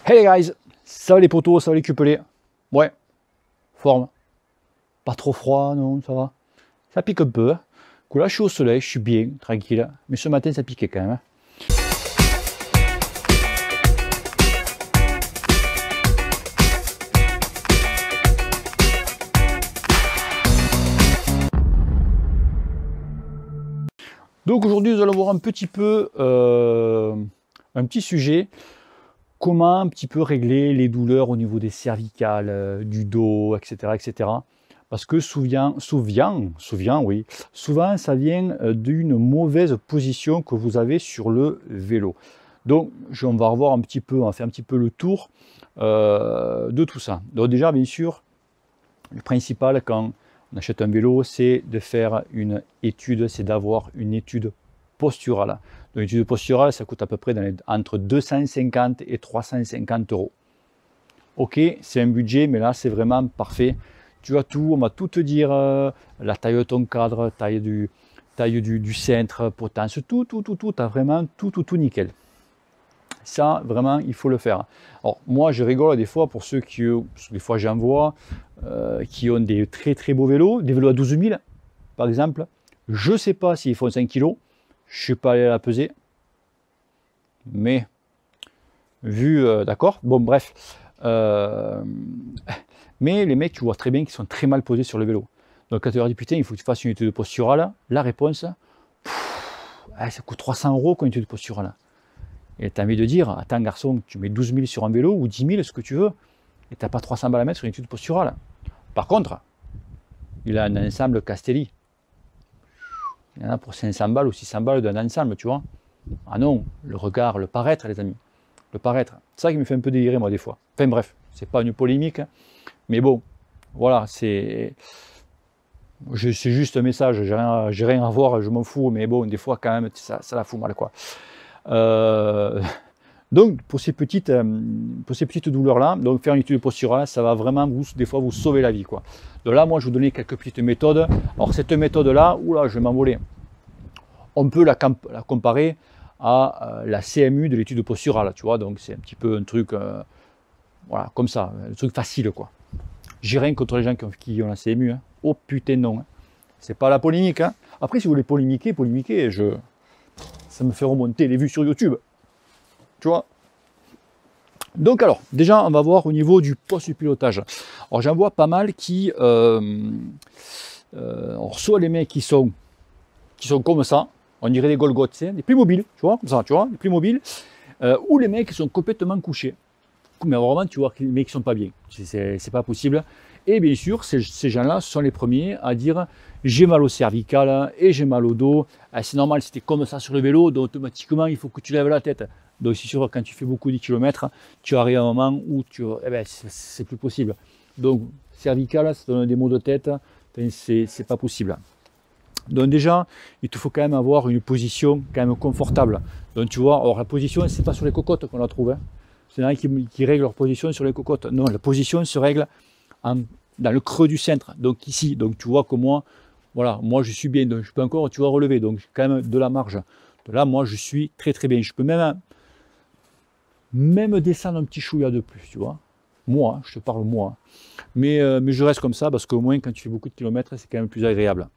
Hey guys, ça va les potos, ça va les cupelés. Ouais, forme. Pas trop froid, non, ça va. Ça pique un peu. Hein. Là, je suis au soleil, je suis bien, tranquille. Mais ce matin, ça piquait quand même. Hein. Donc aujourd'hui, nous allons voir un petit peu un petit sujet. Comment un petit peu régler les douleurs au niveau des cervicales, du dos, etc., etc. Parce que souvent, ça vient d'une mauvaise position que vous avez sur le vélo. Donc, on va revoir un petit peu, on va faire un petit peu le tour de tout ça. Donc déjà, bien sûr, le principal quand on achète un vélo, c'est de faire une étude, c'est d'avoir une étude posturale. Donc, une étude posturale, ça coûte à peu près entre 250 et 350 euros. Ok, c'est un budget, mais là, c'est vraiment parfait. Tu as tout, on va tout te dire, la taille de ton cadre, taille du centre, potence, tout, tu as vraiment tout nickel. Ça, vraiment, il faut le faire. Alors, moi, je rigole des fois pour ceux qui, des fois j'en vois, qui ont des très beaux vélos, des vélos à 12 000, par exemple. Je ne sais pas s'ils font 5 kg, je ne suis pas allé à la peser, mais vu, d'accord, bon bref, mais les mecs, tu vois très bien qu'ils sont très mal posés sur le vélo. Donc quand tu leur dis putain, il faut que tu fasses une étude posturale, la réponse, ça coûte 300 euros quand une étude posturale. Et tu as envie de dire, attends garçon, tu mets 12 000 sur un vélo ou 10 000, ce que tu veux, et tu n'as pas 300 balles à mettre sur une étude posturale. Par contre, il a un ensemble Castelli. Il y en a pour 500 balles ou 600 balles d'un ensemble, tu vois. Ah non, le regard, le paraître, les amis. Le paraître. C'est ça qui me fait un peu délirer, moi, des fois. Enfin bref, c'est pas une polémique, mais bon, voilà, c'est juste un message, j'ai rien à voir, je m'en fous, mais bon, des fois, quand même, ça la fout mal, quoi. Donc, pour ces petites douleurs-là, donc faire une étude posturale, ça va vraiment, des fois, vous sauver la vie, quoi. Donc là, moi, je vais vous donner quelques petites méthodes. Alors, cette méthode-là, oula, je vais m'envoler. On peut la comparer à la CMU de l'étude posturale, tu vois, donc c'est un petit peu un truc, voilà, comme ça, un truc facile, quoi. J'ai rien contre les gens qui ont la CMU, hein. Oh putain non, hein. C'est pas la polémique, hein. Après, si vous voulez polémiquer, ça me fait remonter les vues sur YouTube, tu vois. Donc alors, déjà, on va voir au niveau du poste du pilotage. Alors j'en vois pas mal qui, alors, soit les mecs qui sont comme ça, on dirait des Golgoth, des plus mobiles, tu vois, comme ça, tu vois, des plus mobiles, ou les mecs qui sont complètement couchés. Mais vraiment, tu vois que les mecs ne sont pas bien, c'est pas possible. Et bien sûr, ces gens-là sont les premiers à dire j'ai mal au cervical et j'ai mal au dos. C'est normal, c'était comme ça sur le vélo, donc automatiquement il faut que tu lèves la tête. Donc c'est sûr, quand tu fais beaucoup de kilomètres, tu arrives à un moment où c'est plus possible. Donc cervical, ça donne des maux de tête, c'est pas possible. Donc déjà, il te faut quand même avoir une position quand même confortable. Donc tu vois, alors la position, c'est pas sur les cocottes qu'on la trouve. Hein. C'est là qui règlent leur position sur les cocottes. Non, la position se règle dans le creux du centre, donc ici. Donc tu vois que moi, voilà, moi je suis bien, donc je peux encore, tu vois, relever, donc quand même de la marge. Donc là, moi je suis très bien. Je peux même descendre un petit chouïa de plus, tu vois. Moi, je te parle moi. Mais je reste comme ça parce qu'au moins quand tu fais beaucoup de kilomètres, c'est quand même plus agréable.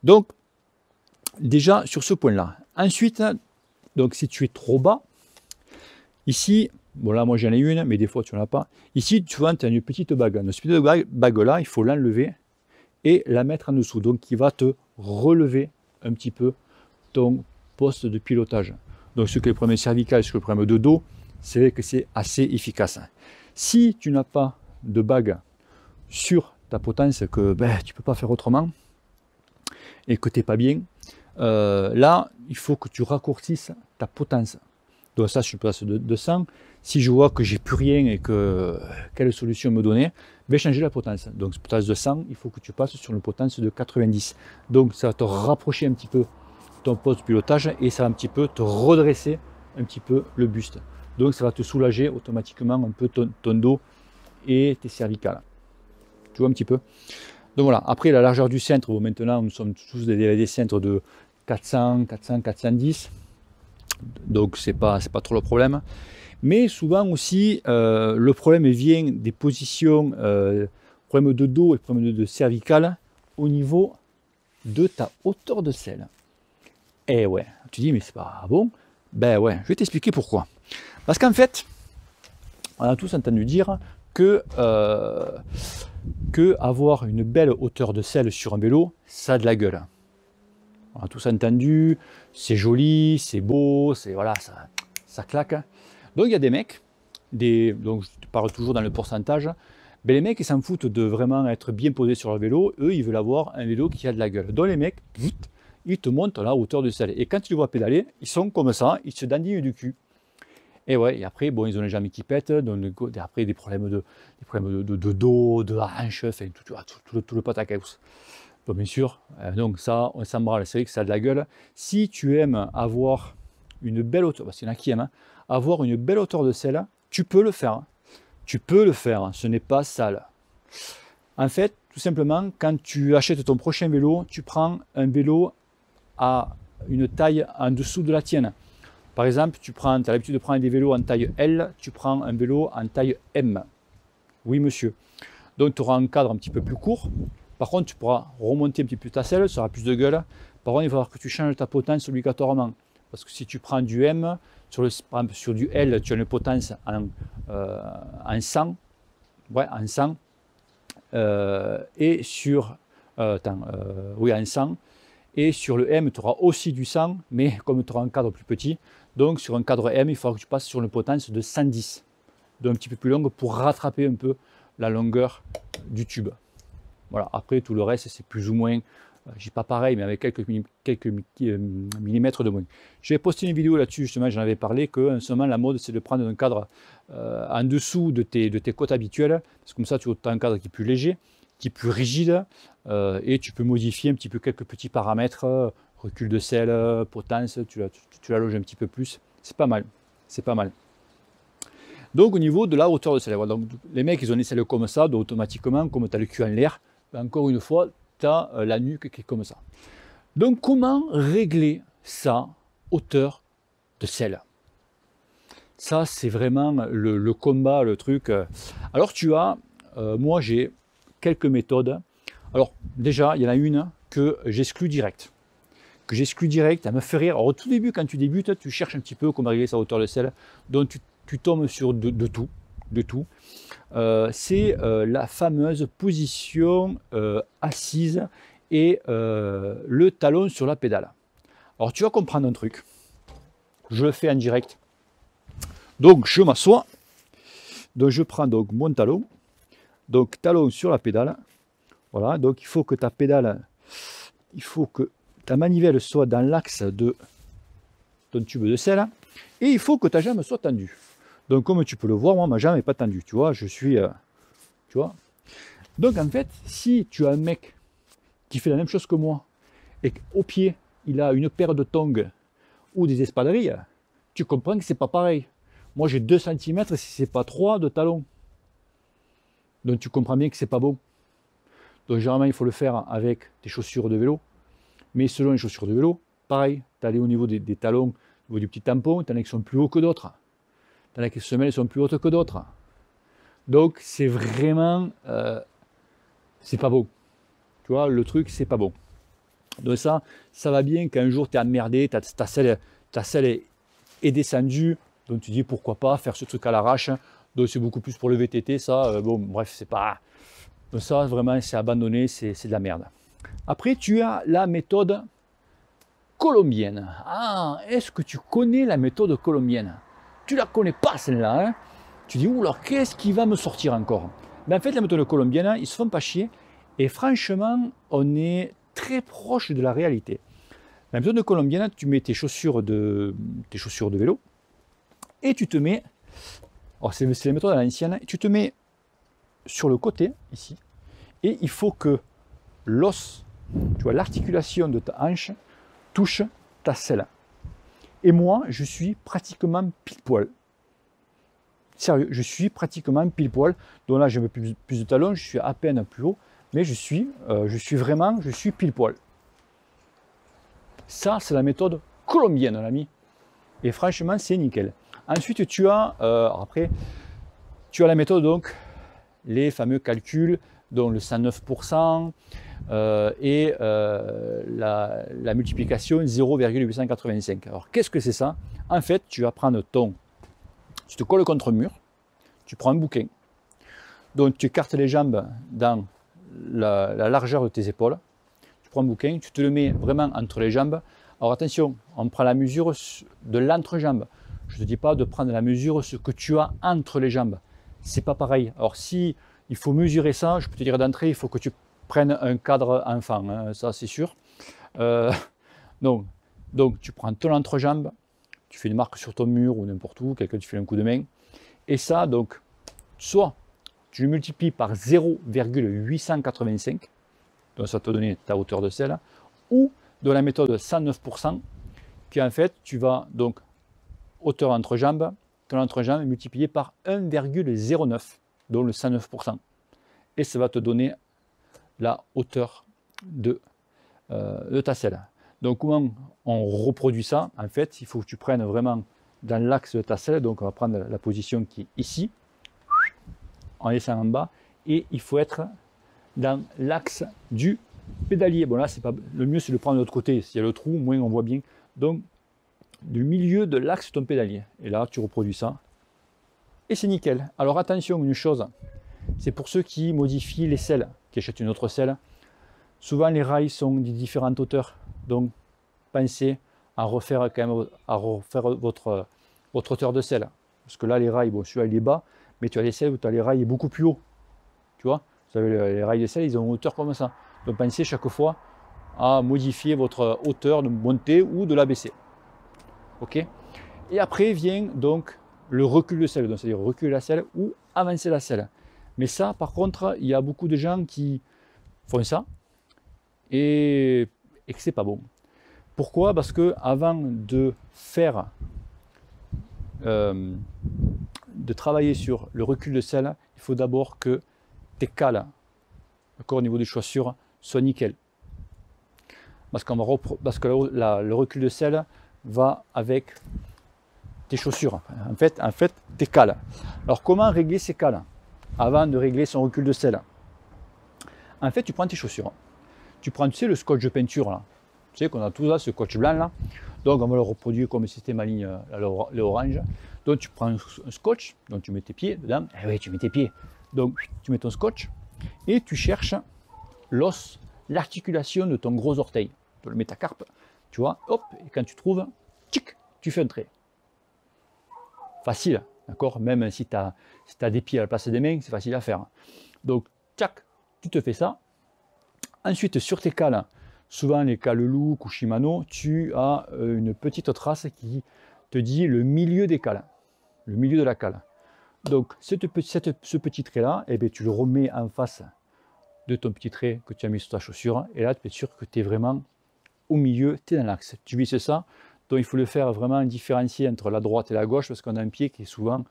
Donc, déjà sur ce point-là. Ensuite, donc si tu es trop bas, ici, bon là moi j'en ai une, mais des fois tu n'en as pas. Ici, tu vois, tu as une petite bague. Cette petite bague-là, il faut l'enlever et la mettre en dessous. Donc, qui va te relever un petit peu ton poste de pilotage. Donc, ce que les problèmes cervicales, ce que les problèmes de dos, c'est que c'est assez efficace. Si tu n'as pas de bague sur ta potence, que tu ne peux pas faire autrement, et que tu n'es pas bien, là, il faut que tu raccourcisses ta potence. Donc ça, je suis place de 200. Si je vois que j'ai plus rien et que quelle solution me donner, je vais changer la potence. Donc potence de 100, il faut que tu passes sur une potence de 90. Donc ça va te rapprocher un petit peu ton poste de pilotage et ça va un petit peu te redresser un petit peu le buste. Donc ça va te soulager automatiquement un peu ton dos et tes cervicales. Tu vois un petit peu. Donc voilà, après la largeur du centre, bon, maintenant nous sommes tous des centres de 400, 410. Donc c'est pas trop le problème. Mais souvent aussi, le problème vient des positions, problème de dos et problème de cervical au niveau de ta hauteur de selle. Et ouais, tu dis mais c'est pas bon. Ben ouais, je vais t'expliquer pourquoi. Parce qu'en fait, on a tous entendu dire que avoir une belle hauteur de selle sur un vélo, ça a de la gueule. On a tous entendu, c'est joli, c'est beau, c'est voilà, ça claque. Donc il y a des mecs, donc je te parle toujours dans le pourcentage, ben les mecs ils s'en foutent de vraiment être bien posés sur leur vélo, eux ils veulent avoir un vélo qui a de la gueule. Donc les mecs, ils te montent la hauteur de selle. Et quand tu les vois pédaler, ils sont comme ça, ils se dandinent du cul. Et ouais, et après, bon, ils ont les jambes qui pètent, donc après des problèmes de dos, de hanche, enfin, tout le pataquès. Donc bien sûr, donc ça, on s'en branle, c'est vrai que ça a de la gueule. Si tu aimes avoir une belle hauteur, parce qu'il y en a qui aiment, avoir une belle hauteur de selle, tu peux le faire. Tu peux le faire, ce n'est pas sale. En fait, tout simplement, quand tu achètes ton prochain vélo, tu prends un vélo à une taille en dessous de la tienne. Par exemple, tu as l'habitude de prendre des vélos en taille L, tu prends un vélo en taille M. Oui, monsieur. Donc, tu auras un cadre un petit peu plus court. Par contre, tu pourras remonter un petit peu ta selle, ça aura plus de gueule. Par contre, il va falloir que tu changes ta potence obligatoirement. Parce que si tu prends du M, par exemple, sur du L, tu as une potence en 100. Ouais, en 100. Et sur... oui, en 100. Et sur le M, tu auras aussi du 100, mais comme tu auras un cadre plus petit, donc sur un cadre M, il faudra que tu passes sur une potence de 110, donc un petit peu plus longue pour rattraper un peu la longueur du tube. Voilà, après tout le reste, c'est plus ou moins, je dis pas pareil, mais avec quelques millimètres de moins. J'ai posté une vidéo là-dessus, justement, j'en avais parlé, qu'en ce moment, la mode, c'est de prendre un cadre en dessous de tes côtes habituelles, parce que comme ça, tu as un cadre qui est plus léger, qui est plus rigide, et tu peux modifier un petit peu quelques petits paramètres, recul de selle, potence, tu la loges un petit peu plus, c'est pas mal, c'est pas mal. Donc au niveau de la hauteur de selle, voilà, donc, les mecs ils ont des selles comme ça, donc automatiquement, comme tu as le cul en l'air, encore une fois, tu as la nuque qui est comme ça. Donc comment régler sa hauteur de selle? Ça c'est vraiment le combat, le truc. Alors tu as, moi j'ai quelques méthodes. Alors déjà, il y en a une que j'exclus direct. Elle me fait rire. Alors, au tout début, quand tu débutes, tu cherches un petit peu comment régler sa hauteur de selle. Donc tu tombes sur de tout. C'est la fameuse position assise et le talon sur la pédale. Alors tu vas comprendre un truc. Je le fais en direct. Donc je m'assois. Donc je prends donc mon talon. Donc talon sur la pédale. Voilà, donc il faut que ta pédale, il faut que ta manivelle soit dans l'axe de ton tube de selle et il faut que ta jambe soit tendue. Donc comme tu peux le voir, moi ma jambe n'est pas tendue, tu vois, je suis, tu vois. Donc en fait, si tu as un mec qui fait la même chose que moi et qu'au pied, il a une paire de tongs ou des espadrilles, tu comprends que c'est pas pareil. Moi j'ai 2 cm si c'est pas 3 de talons. Donc tu comprends bien que c'est pas bon. Donc généralement il faut le faire avec des chaussures de vélo. Mais selon les chaussures de vélo, pareil, tu as au niveau des talons, au niveau du petit tampon, tu en as qui sont plus hauts que d'autres. Tu en as qui les semelles sont plus hautes que d'autres. Donc c'est vraiment, c'est pas bon. Tu vois, le truc, c'est pas bon. Donc ça va bien qu'un jour tu es emmerdé, ta selle est descendue, donc tu dis pourquoi pas faire ce truc à l'arrache. Donc c'est beaucoup plus pour le VTT, ça, bon, bref, c'est pas... Donc ça, vraiment, c'est abandonné, c'est de la merde. Après, tu as la méthode colombienne. Ah, est-ce que tu connais la méthode colombienne? Tu la connais pas celle-là, hein? Tu dis, oula, qu'est-ce qui va me sortir encore? Mais en fait, la méthode colombienne, ils se font pas chier. Et franchement, on est très proche de la réalité. La méthode colombienne, tu mets tes chaussures de vélo et tu te mets, alors c'est la méthode à l'ancienne, tu te mets sur le côté, ici, et il faut que l'os, tu vois, l'articulation de ta hanche touche ta selle. Et moi, je suis pratiquement pile poil. Sérieux, je suis pratiquement pile poil. Donc là, j'ai un peu plus de talons, je suis à peine plus haut, mais je suis pile poil. Ça, c'est la méthode colombienne, l'ami. Et franchement, c'est nickel. Ensuite, tu as, après, tu as la méthode, donc, les fameux calculs, dont le 109% et la multiplication 0,885. Alors, qu'est-ce que c'est ça? En fait, tu vas prendre tu te colles contre le mur, tu prends un bouquin, donc tu écartes les jambes dans la largeur de tes épaules, tu prends un bouquin, tu te le mets vraiment entre les jambes. Alors attention, on prend la mesure de l'entrejambe. Je ne te dis pas de prendre la mesure ce que tu as entre les jambes. C'est pas pareil. Alors si il faut mesurer ça, je peux te dire d'entrée, il faut que tu prennes un cadre enfant, hein, ça c'est sûr. Donc tu prends ton entrejambe, tu fais une marque sur ton mur ou n'importe où, quelqu'un tu fais un coup de main. Et ça, donc, soit tu le multiplies par 0,885, donc ça te donne ta hauteur de selle, ou de la méthode 109%, qui en fait, tu vas donc hauteur entrejambe, ton entrejambe est multiplié par 1,09, donc le 109%. Et ça va te donner la hauteur de ta selle. Donc comment on reproduit ça? En fait, il faut que tu prennes vraiment dans l'axe de ta selle, donc on va prendre la position qui est ici, en descendant en bas, et il faut être dans l'axe du pédalier. Bon là, c'est pas le mieux, c'est de prendre de l'autre côté. S'il y a le trou, moins on voit bien. Donc, du milieu de l'axe de ton pédalier. Et là, tu reproduis ça. Et c'est nickel. Alors attention, une chose, c'est pour ceux qui modifient les selles, qui achètent une autre selle. Souvent, les rails sont de différentes hauteurs. Donc, pensez à refaire quand même votre hauteur de selle. Parce que là, les rails, bon, celui-là, il est bas, mais tu as des selles où tu as les rails beaucoup plus hauts. Tu vois, vous savez, les rails de selle, ils ont une hauteur comme ça. Donc, pensez chaque fois à modifier votre hauteur de montée ou de la baisser. OK? Et après vient donc le recul de selle, c'est-à-dire reculer la selle ou avancer la selle. Mais ça, par contre, il y a beaucoup de gens qui font ça et que c'est pas bon. Pourquoi? Parce que avant de faire, de travailler sur le recul de selle, il faut d'abord que tes cales, au niveau des chaussures, soient nickel. Parce que le recul de selle va avec tes chaussures, en fait tes cales. Alors comment régler ces cales avant de régler son recul de selle? En fait, tu prends tes chaussures, tu prends, tu sais, le scotch de peinture là, tu sais qu'on a tout là, ce scotch blanc là, donc on va le reproduire comme si c'était ma ligne, le orange. Donc tu prends un scotch, donc tu mets tes pieds dedans, oui tu mets tes pieds, donc tu mets ton scotch et tu cherches l'os, l'articulation de ton gros orteil, tu le métacarpe, tu vois, hop, et quand tu trouves, tchic, tu fais un trait. Facile, d'accord? Même si tu as des pieds à la place des mains, c'est facile à faire. Donc, tchac, tu te fais ça. Ensuite, sur tes cales, souvent les cales Look ou Shimano, tu as une petite trace qui te dit le milieu des cales, le milieu de la cale. Donc, ce petit trait-là, eh bien, tu le remets en face de ton petit trait que tu as mis sur ta chaussure. Et là, tu peux être sûr que tu es vraiment au milieu, tu es dans l'axe. Tu visses ça. Donc il faut le faire vraiment différencier entre la droite et la gauche parce qu'on a un pied qui est souvent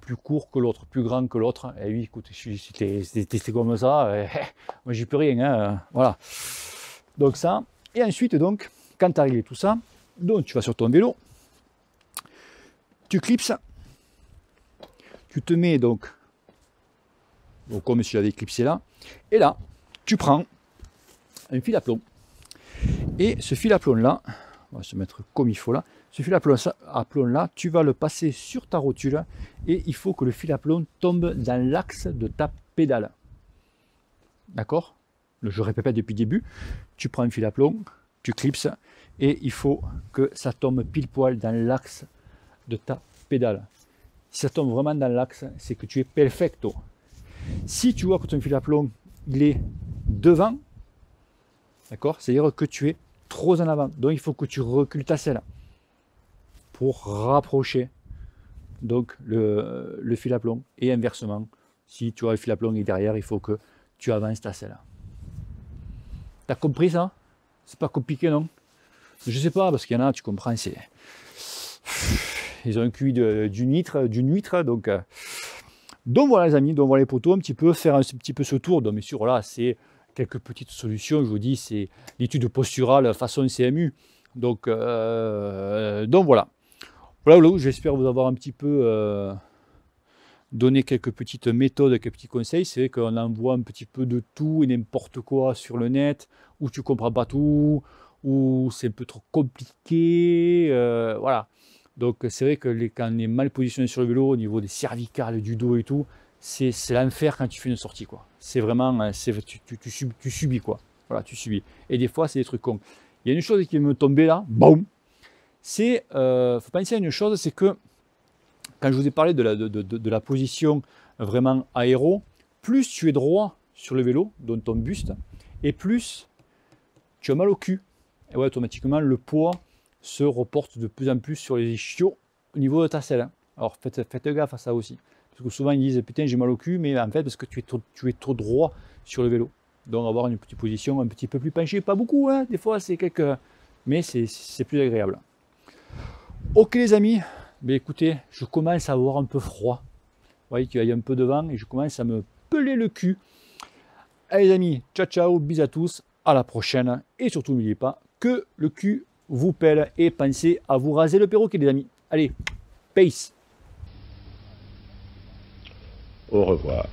plus court que l'autre, plus grand que l'autre. Et oui, écoute, si c'était comme ça, moi j'y peux rien. Hein, voilà. Donc ça. Et ensuite, donc, quand tu as réglé tout ça, donc tu vas sur ton vélo, tu clipses, tu te mets donc comme si j'avais clipsé là, et là, tu prends un fil à plomb. Et ce fil à plomb là, on va se mettre comme il faut là. Ce fil à plomb là, tu vas le passer sur ta rotule et il faut que le fil à plomb tombe dans l'axe de ta pédale. D'accord? Je répète depuis le début. Tu prends un fil à plomb, tu clipses et il faut que ça tombe pile poil dans l'axe de ta pédale. Si ça tombe vraiment dans l'axe, c'est que tu es perfecto. Si tu vois que ton fil à plomb il est devant, d'accord, c'est-à-dire que tu es trop en avant. Donc il faut que tu recules ta selle pour rapprocher donc le fil à plomb. Et inversement, si tu as le fil à plomb qui est derrière, il faut que tu avances ta selle. T'as compris ça? C'est pas compliqué, non? Je sais pas, parce qu'il y en a, tu comprends, c'est... Ils ont un QI d'une huître, donc voilà les amis, donc voilà les poteaux, un petit peu, faire un petit peu ce tour. Donc bien sûr, là, c'est quelques petites solutions, je vous dis, c'est l'étude posturale façon CMU. Donc voilà. Voilà, j'espère vous avoir un petit peu donné quelques petites méthodes, quelques petits conseils. C'est vrai qu'on en voit un petit peu de tout et n'importe quoi sur le net, où tu comprends pas tout, où c'est un peu trop compliqué. Voilà. Donc c'est vrai que quand on est mal positionné sur le vélo, au niveau des cervicales, du dos et tout, c'est l'enfer quand tu fais une sortie, quoi. C'est vraiment, tu subis, quoi. Voilà, tu subis. Et des fois, c'est des trucs cons. Il y a une chose qui me tombait là, boum. C'est, faut penser à une chose, c'est que quand je vous ai parlé de la position vraiment aéro, plus tu es droit sur le vélo, dans ton buste, et plus tu as mal au cul. Et ouais, automatiquement, le poids se reporte de plus en plus sur les ischios au niveau de ta selle. Alors faites gaffe à ça aussi. Parce que souvent ils disent putain j'ai mal au cul, mais en fait parce que tu es trop droit sur le vélo. Donc avoir une petite position un petit peu plus penchée, pas beaucoup, hein, des fois c'est quelques. Mais c'est plus agréable. Ok les amis, mais écoutez, je commence à avoir un peu froid. Vous voyez qu'il y a un peu de vent et je commence à me peler le cul. Allez les amis, ciao ciao, bisous à tous, à la prochaine. Et surtout n'oubliez pas que le cul vous pèle et pensez à vous raser le perroquet les amis. Allez, peace. Au revoir.